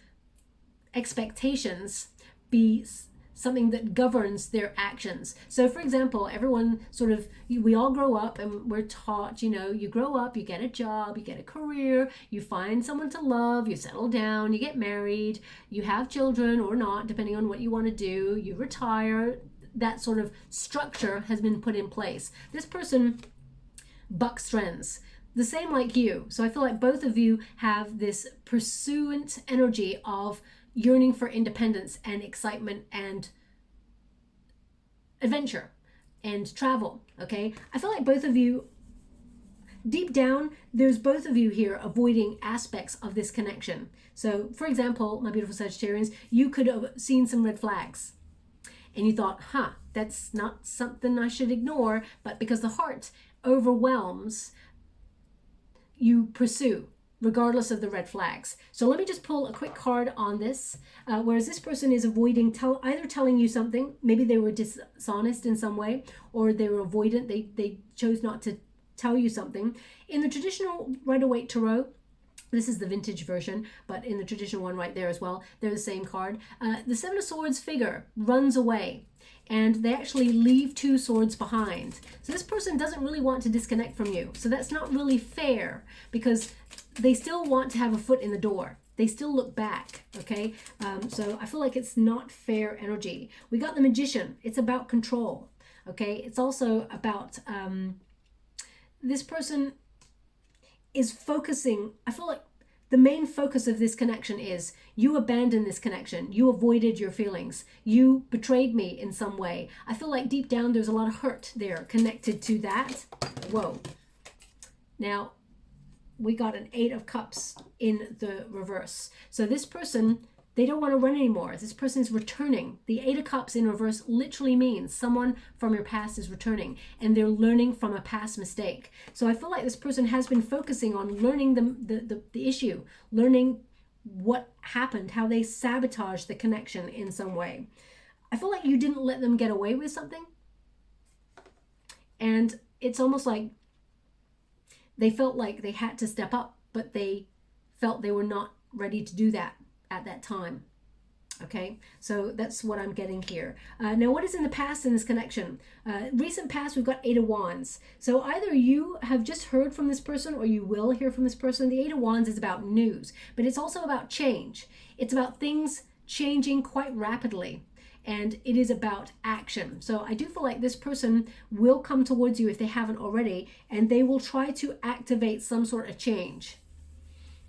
expectations be something that governs their actions. So for example, everyone we all grow up and we're taught, you grow up, you get a job, you get a career, you find someone to love, you settle down, you get married, you have children or not, depending on what you want to do, you retire. That sort of structure has been put in place. This person bucks trends, the same like you. So I feel like both of you have this pursuant energy of yearning for independence and excitement and adventure and travel, okay? I feel like both of you, deep down, there's both of you here avoiding aspects of this connection. So for example, my beautiful Sagittarians, you could have seen some red flags and you thought, that's not something I should ignore, but because the heart overwhelms, you pursue regardless of the red flags. So let me just pull a quick card on this. Whereas this person is avoiding either telling you something, maybe they were dishonest in some way, or they were avoidant, they chose not to tell you something. In the traditional Rider-Waite Tarot, this is the vintage version, but in the traditional one right there as well, they're the same card. The Seven of Swords figure runs away, and they actually leave two swords behind. So this person doesn't really want to disconnect from you. So that's not really fair because they still want to have a foot in the door. They still look back, okay? So I feel like it's not fair energy. We got the Magician. It's about control, okay? It's also about this person is focusing. I feel like the main focus of this connection is you abandoned this connection. You avoided your feelings. You betrayed me in some way. I feel like deep down there's a lot of hurt there connected to that. Whoa. Now, we got an Eight of Cups in the reverse. So this person, they don't want to run anymore. This person is returning. The Eight of Cups in reverse literally means someone from your past is returning and they're learning from a past mistake. So I feel like this person has been focusing on learning the issue, learning what happened, how they sabotaged the connection in some way. I feel like you didn't let them get away with something. And it's almost like they felt like they had to step up, but they felt they were not ready to do that at that time. Okay, so that's what I'm getting here. Now, what is in the past in this connection? Recent past, we've got Eight of Wands. So either you have just heard from this person or you will hear from this person. The Eight of Wands is about news, but it's also about change. It's about things changing quite rapidly, and it is about action. So I do feel like this person will come towards you if they haven't already, and they will try to activate some sort of change.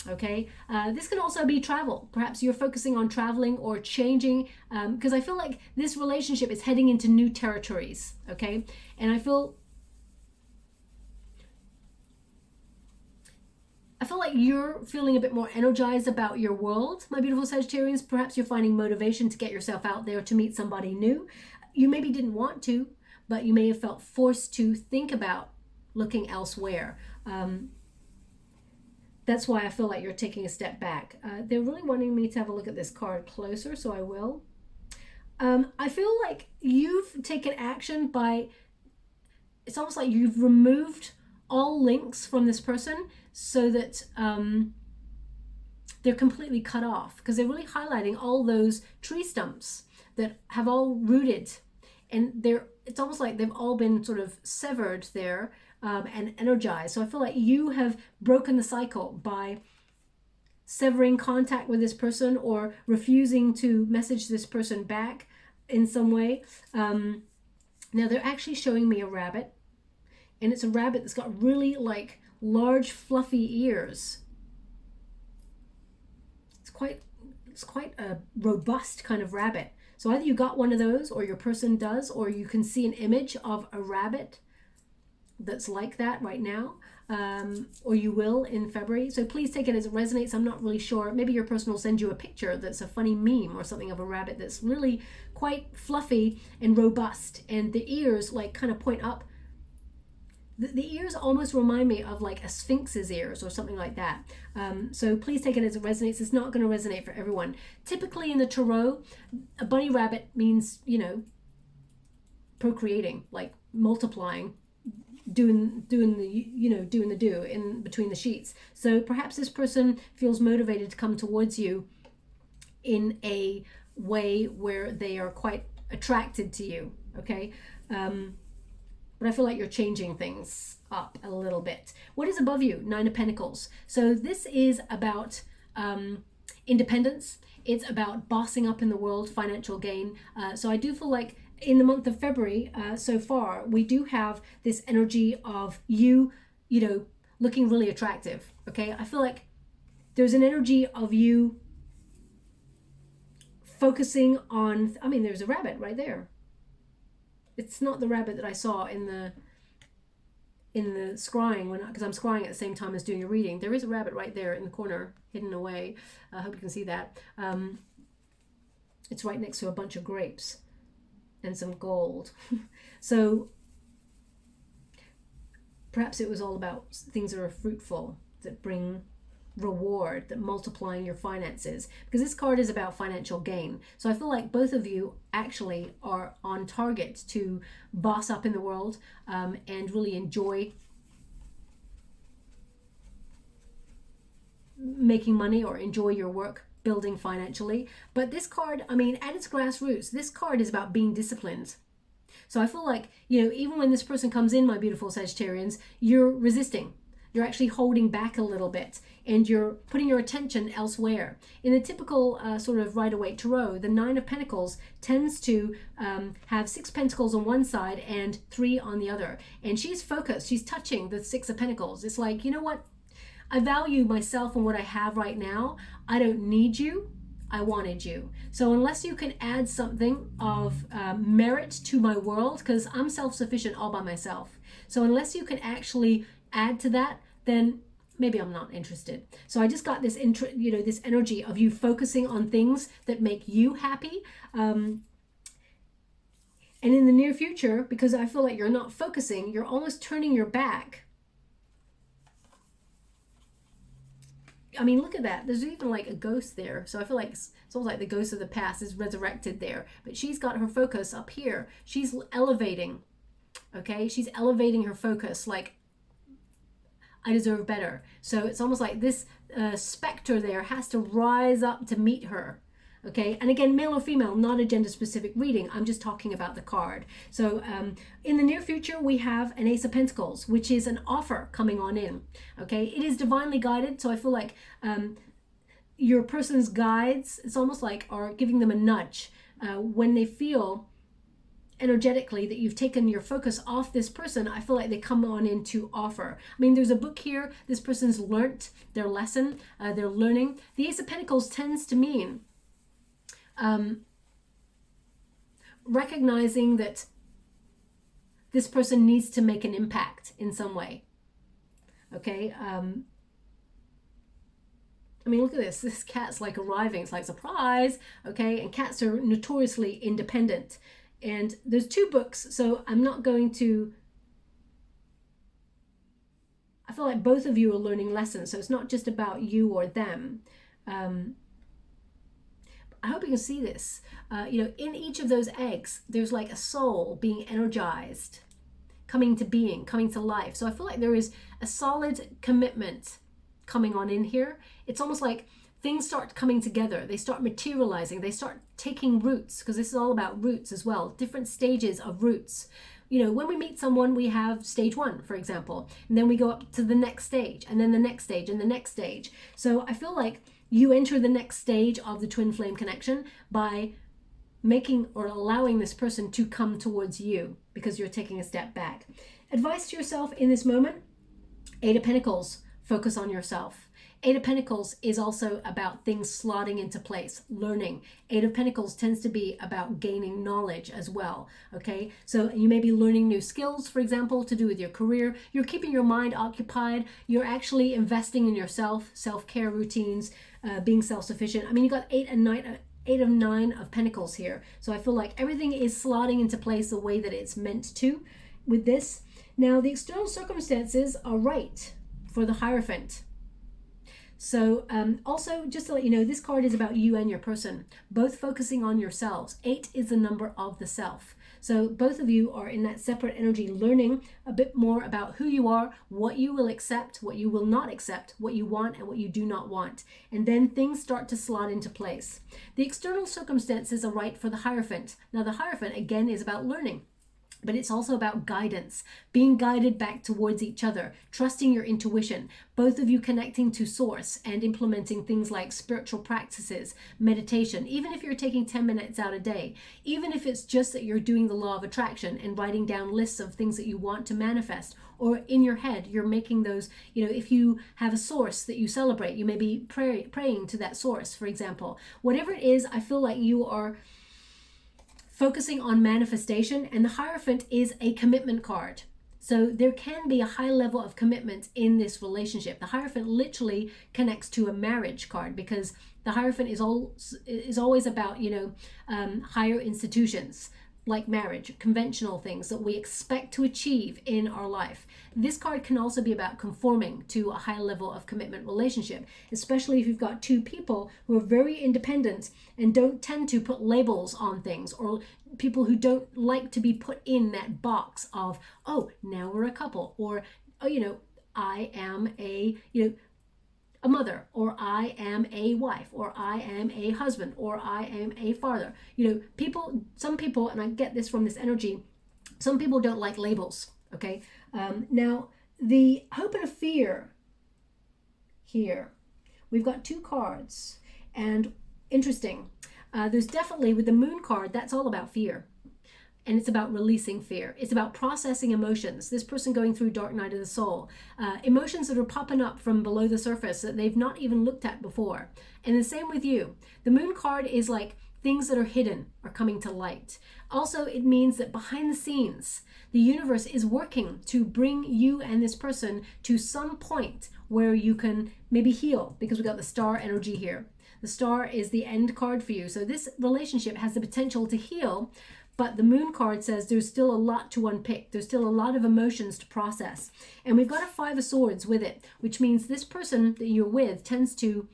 Okay, this can also be travel. Perhaps you're focusing on traveling or changing, because I feel like this relationship is heading into new territories. Okay, and I feel like you're feeling a bit more energized about your world, my beautiful Sagittarians. Perhaps you're finding motivation to get yourself out there to meet somebody new. You maybe didn't want to, but you may have felt forced to think about looking elsewhere. That's why I feel like you're taking a step back. They're really wanting me to have a look at this card closer, so I will. I feel like you've taken action by, it's almost like you've removed all links from this person so that they're completely cut off, because they're really highlighting all those tree stumps that have all rooted, and it's almost like they've all been sort of severed there. And energized. So I feel like you have broken the cycle by severing contact with this person or refusing to message this person back in some way. Now they're actually showing me a rabbit, and it's a rabbit that's got really like large fluffy ears. It's quite a robust kind of rabbit. So either you got one of those, or your person does, or you can see an image of a rabbit that's like that right now, or you will in February. So please take it as it resonates. I'm not really sure. Maybe your person will send you a picture that's a funny meme or something of a rabbit that's really quite fluffy and robust, and the ears like kind of point up. The ears almost remind me of like a sphinx's ears or something like that. So please take it as it resonates. It's not going to resonate for everyone. Typically in the tarot, a bunny rabbit means, you know, procreating, like multiplying, doing the do in between the sheets. So perhaps this person feels motivated to come towards you in a way where they are quite attracted to you. Okay, but I feel like you're changing things up a little bit. What is above you? Nine of Pentacles. So this is about independence. It's about bossing up in the world, financial gain. So I do feel like in the month of February, so far, we do have this energy of you know, looking really attractive. Okay, I feel like there's an energy of you focusing on, I mean, there's a rabbit right there. It's not the rabbit that I saw in the scrying, because I'm scrying at the same time as doing a reading. There is a rabbit right there in the corner, hidden away. I hope you can see that. It's right next to a bunch of grapes and some gold. So perhaps it was all about things that are fruitful, that bring reward, that multiplying your finances, because this card is about financial gain. So I feel like both of you actually are on target to boss up in the world, and really enjoy making money or enjoy your work building financially. But this card, I mean, at its grassroots, this card is about being disciplined. So I feel like, you know, even when this person comes in, my beautiful Sagittarians, you're resisting. You're actually holding back a little bit, and you're putting your attention elsewhere. In the typical sort of Rider-Waite Tarot, the Nine of Pentacles tends to have 6 pentacles on one side and 3 on the other. And she's focused. She's touching the 6 of Pentacles. It's like, you know what? I value myself and what I have right now. I don't need you. I wanted you. So unless you can add something of merit to my world, because I'm self-sufficient all by myself. So unless you can actually add to that, then maybe I'm not interested. So I just got this this energy of you focusing on things that make you happy. And in the near future, because I feel like you're not focusing, you're almost turning your back. I mean, look at that. There's even like a ghost there. So I feel like it's almost like the ghost of the past is resurrected there. But she's got her focus up here. She's elevating. Okay? She's elevating her focus like, I deserve better. So it's almost like this specter there has to rise up to meet her. Okay, and again, male or female, not a gender specific reading. I'm just talking about the card. So in the near future, we have an Ace of Pentacles, which is an offer coming on in. Okay, it is divinely guided. So I feel like your person's guides, it's almost like are giving them a nudge when they feel energetically that you've taken your focus off this person. I feel like they come on in to offer. I mean, there's a book here. This person's learnt their lesson. They're learning. The Ace of Pentacles tends to mean recognizing that this person needs to make an impact in some way. Okay. I mean, look at this. This cat's like arriving. It's like, surprise. Okay. And cats are notoriously independent. And there's 2 books. So I'm not going to, I feel like both of you are learning lessons. So it's not just about you or them. I hope you can see this. You know, in each of those eggs, there's like a soul being energized, coming to being, coming to life. So I feel like there is a solid commitment coming on in here. It's almost like things start coming together. They start materializing. They start taking roots, because this is all about roots as well. Different stages of roots. You know, when we meet someone, we have stage 1, for example, and then we go up to the next stage, and then the next stage, and the next stage. So I feel like you enter the next stage of the twin flame connection by making or allowing this person to come towards you because you're taking a step back. Advice to yourself in this moment: 8 of Pentacles, focus on yourself. 8 of Pentacles is also about things slotting into place, learning. 8 of Pentacles tends to be about gaining knowledge as well, okay? So you may be learning new skills, for example, to do with your career. You're keeping your mind occupied. You're actually investing in yourself, self-care routines, being self-sufficient. I mean, you got 8 of 9 of Pentacles here. So I feel like everything is slotting into place the way that it's meant to with this. Now, the external circumstances are right for the Hierophant. So also, just to let you know, this card is about you and your person, both focusing on yourselves. 8 is the number of the self. So both of you are in that separate energy, learning a bit more about who you are, what you will accept, what you will not accept, what you want and what you do not want. And then things start to slot into place. The external circumstances are right for the Hierophant. Now the Hierophant, again, is about learning. But it's also about guidance, being guided back towards each other, trusting your intuition, both of you connecting to source and implementing things like spiritual practices, meditation, even if you're taking 10 minutes out a day, even if it's just that you're doing the law of attraction and writing down lists of things that you want to manifest, or in your head, you're making those, you know, if you have a source that you celebrate, you may be praying to that source, for example. Whatever it is, I feel like you are focusing on manifestation, and the Hierophant is a commitment card. So there can be a high level of commitment in this relationship. The Hierophant literally connects to a marriage card, because the Hierophant is always about, you know, higher institutions like marriage, conventional things that we expect to achieve in our life. This card can also be about conforming to a high level of commitment relationship, especially if you've got 2 people who are very independent and don't tend to put labels on things, or people who don't like to be put in that box of, oh, now we're a couple, or, oh, you know, I am a, you know, a mother, or I am a wife, or I am a husband, or I am a father. You know, people, some people, and I get this from this energy, some people don't like labels, okay? Now, the hope and a fear here, we've got 2 cards, and interesting, there's definitely, with the Moon card, that's all about fear. And it's about releasing fear. It's about processing emotions. This person going through dark night of the soul. Emotions that are popping up from below the surface that they've not even looked at before. And the same with you. The Moon card is like things that are hidden are coming to light. Also, it means that behind the scenes, the universe is working to bring you and this person to some point where you can maybe heal, because we've got the Star energy here. The Star is the end card for you. So this relationship has the potential to heal, but the Moon card says there's still a lot to unpick. There's still a lot of emotions to process. And we've got a 5 of Swords with it, which means this person that you're with tends to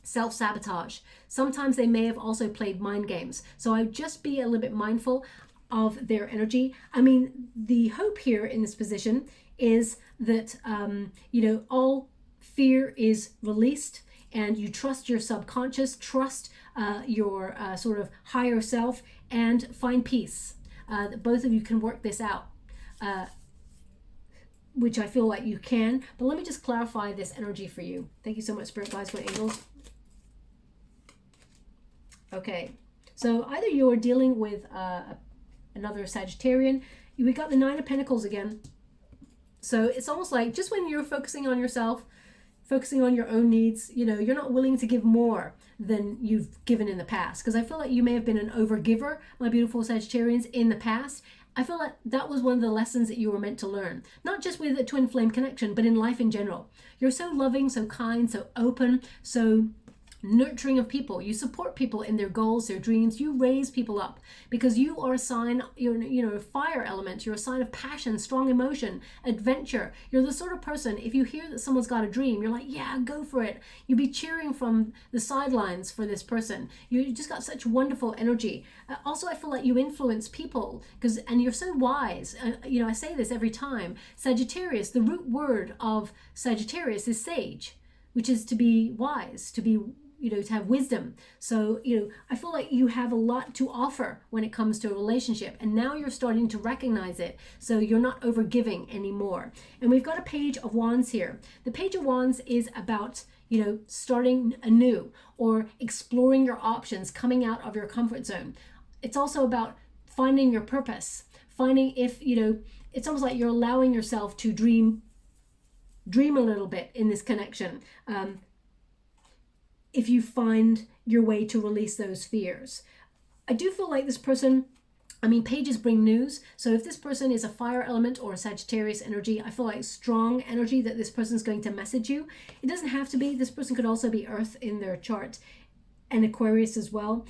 self-sabotage. Sometimes they may have also played mind games. So I would just be a little bit mindful of their energy. I mean, the hope here in this position is that, you know, all fear is released, and you trust your subconscious, trust your sort of higher self, and find peace. Both of you can work this out, which I feel like you can. But let me just clarify this energy for you. Thank you so much, Spirit Guides, and Angels. Okay, so either you're dealing with another Sagittarian. We got the Nine of Pentacles again. So it's almost like just when you're focusing on yourself, focusing on your own needs, you know, you're not willing to give more than you've given in the past. Because I feel like you may have been an overgiver, my beautiful Sagittarians, in the past. I feel like that was one of the lessons that you were meant to learn. Not just with a twin flame connection, but in life in general. You're so loving, so kind, so open, so nurturing of people. You support people in their goals, their dreams. You raise people up because you are a sign, you're a fire element. You're a sign of passion, strong emotion, adventure. You're the sort of person, if you hear that someone's got a dream, you're like, yeah, go for it. You'd be cheering from the sidelines for this person. You just got such wonderful energy. Also, I feel like you influence people and you're so wise. I say this every time. Sagittarius, the root word of Sagittarius is sage, which is to be wise, to be to have wisdom. So, I feel like you have a lot to offer when it comes to a relationship. And now you're starting to recognize it. So you're not overgiving anymore. And we've got a Page of Wands here. The Page of Wands is about, starting anew or exploring your options, coming out of your comfort zone. It's also about finding your purpose, finding if, it's almost like you're allowing yourself to dream a little bit in this connection. If you find your way to release those fears. I do feel like this person, pages bring news. So if this person is a fire element or a Sagittarius energy, I feel like strong energy that this person is going to message you. It doesn't have to be. This person could also be Earth in their chart and Aquarius as well.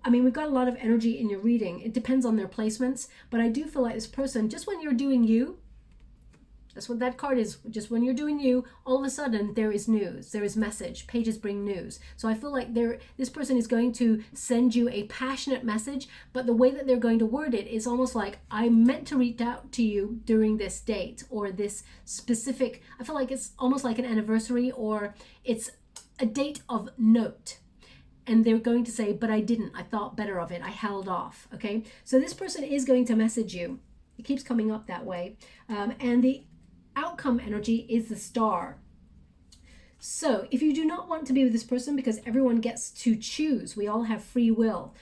We've got a lot of energy in your reading. It depends on their placements, but I do feel like this person, just when you're doing you, that's what that card is. Just when you're doing you, all of a sudden there is news, there is message. Pages bring news. So I feel like this person is going to send you a passionate message, but the way that they're going to word it is almost like, I meant to reach out to you during this date or this specific, I feel like it's almost like an anniversary or it's a date of note. And they're going to say, but I didn't. I thought better of it. I held off. Okay. So this person is going to message you. It keeps coming up that way. And the outcome energy is the Star. So if you do not want to be with this person, because everyone gets to choose, we all have free will,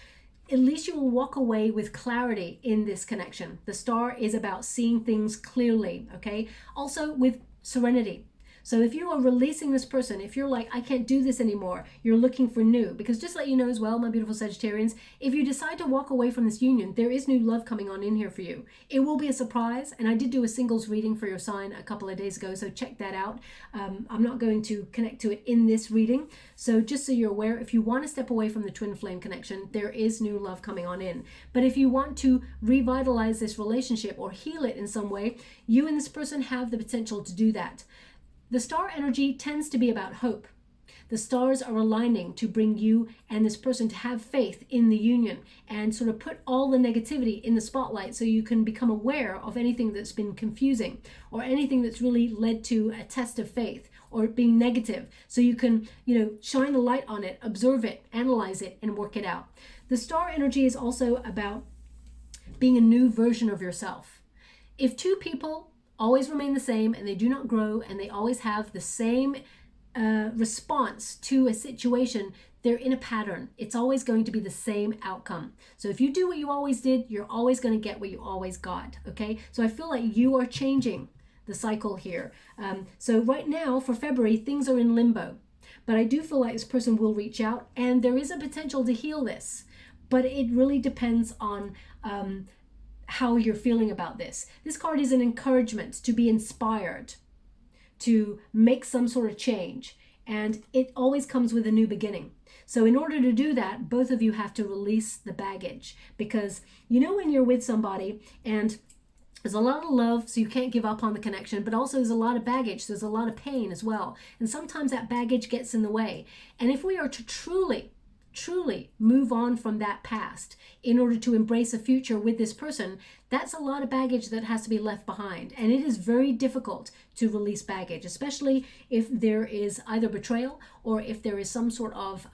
at least you will walk away with clarity in this connection. The Star is about seeing things clearly, okay? Also with serenity. So if you are releasing this person, if you're like, I can't do this anymore, you're looking for new. Because just to let you know as well, my beautiful Sagittarians, if you decide to walk away from this union, there is new love coming on in here for you. It will be a surprise. And I did do a singles reading for your sign a couple of days ago, so check that out. I'm not going to connect to it in this reading. So just so you're aware, if you want to step away from the twin flame connection, there is new love coming on in. But if you want to revitalize this relationship or heal it in some way, you and this person have the potential to do that. The Star energy tends to be about hope. The stars are aligning to bring you and this person to have faith in the union and sort of put all the negativity in the spotlight so you can become aware of anything that's been confusing or anything that's really led to a test of faith or being negative. So you can, shine a light on it, observe it, analyze it, and work it out. The Star energy is also about being a new version of yourself. If two people always remain the same and they do not grow and they always have the same response to a situation, they're in a pattern. It's always going to be the same outcome. So if you do what you always did, you're always going to get what you always got. Okay. So I feel like you are changing the cycle here. So right now for February, things are in limbo, but I do feel like this person will reach out and there is a potential to heal this, but it really depends on how you're feeling about this. This card is an encouragement to be inspired, to make some sort of change, and it always comes with a new beginning. So in order to do that, both of you have to release the baggage, because when you're with somebody and there's a lot of love, so you can't give up on the connection, but also there's a lot of baggage, there's a lot of pain as well, and sometimes that baggage gets in the way. And if we are to truly truly move on from that past in order to embrace a future with this person, that's a lot of baggage that has to be left behind. And it is very difficult to release baggage, especially if there is either betrayal or if there is some sort of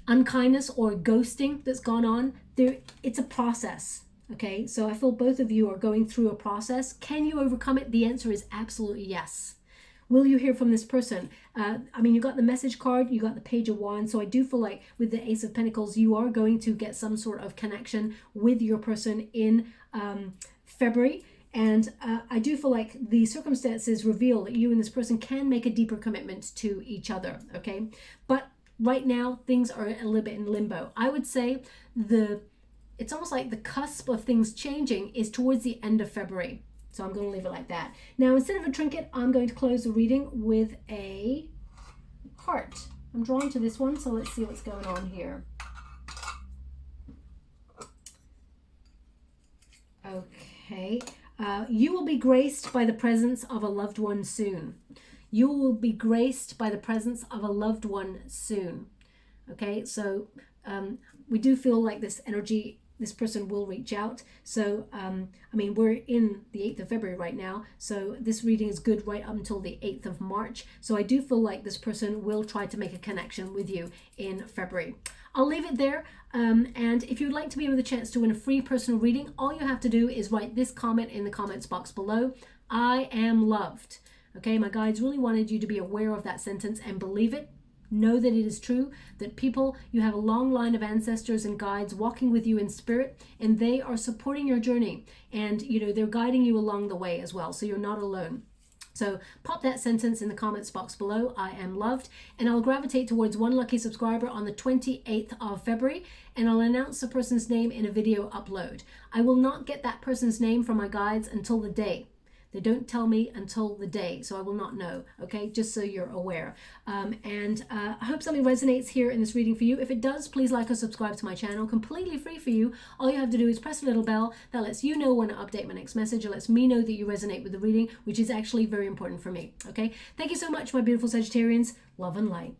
unkindness or ghosting that's gone on. It's a process. Okay, so I feel both of you are going through a process. Can you overcome it? The answer is absolutely yes. Will you hear from this person? I mean, you got the message card, you got the Page of Wands. So I do feel like with the Ace of Pentacles, you are going to get some sort of connection with your person in February. And I do feel like the circumstances reveal that you and this person can make a deeper commitment to each other. Okay, but right now things are a little bit in limbo. I would say it's almost like the cusp of things changing is towards the end of February. So I'm going to leave it like that. Now, instead of a trinket, I'm going to close the reading with a heart. I'm drawn to this one, so let's see what's going on here. Okay. You will be graced by the presence of a loved one soon. You will be graced by the presence of a loved one soon. Okay, so we do feel like this energy, this person will reach out. So, I mean, we're in the 8th of February right now. So this reading is good right up until the 8th of March. So I do feel like this person will try to make a connection with you in February. I'll leave it there. And if you'd like to be with a chance to win a free personal reading, all you have to do is write this comment in the comments box below. I am loved. Okay, my guides really wanted you to be aware of that sentence and believe it. Know that it is true, that you have a long line of ancestors and guides walking with you in spirit, and they are supporting your journey. And, they're guiding you along the way as well, so you're not alone. So pop that sentence in the comments box below, I am loved, and I'll gravitate towards one lucky subscriber on the 28th of February, and I'll announce the person's name in a video upload. I will not get that person's name from my guides until the day. They don't tell me until the day, so I will not know, okay? Just so you're aware. I hope something resonates here in this reading for you. If it does, please like or subscribe to my channel, completely free for you. All you have to do is press a little bell that lets you know when I update my next message, or lets me know that you resonate with the reading, which is actually very important for me, okay? Thank you so much, my beautiful Sagittarians. Love and light.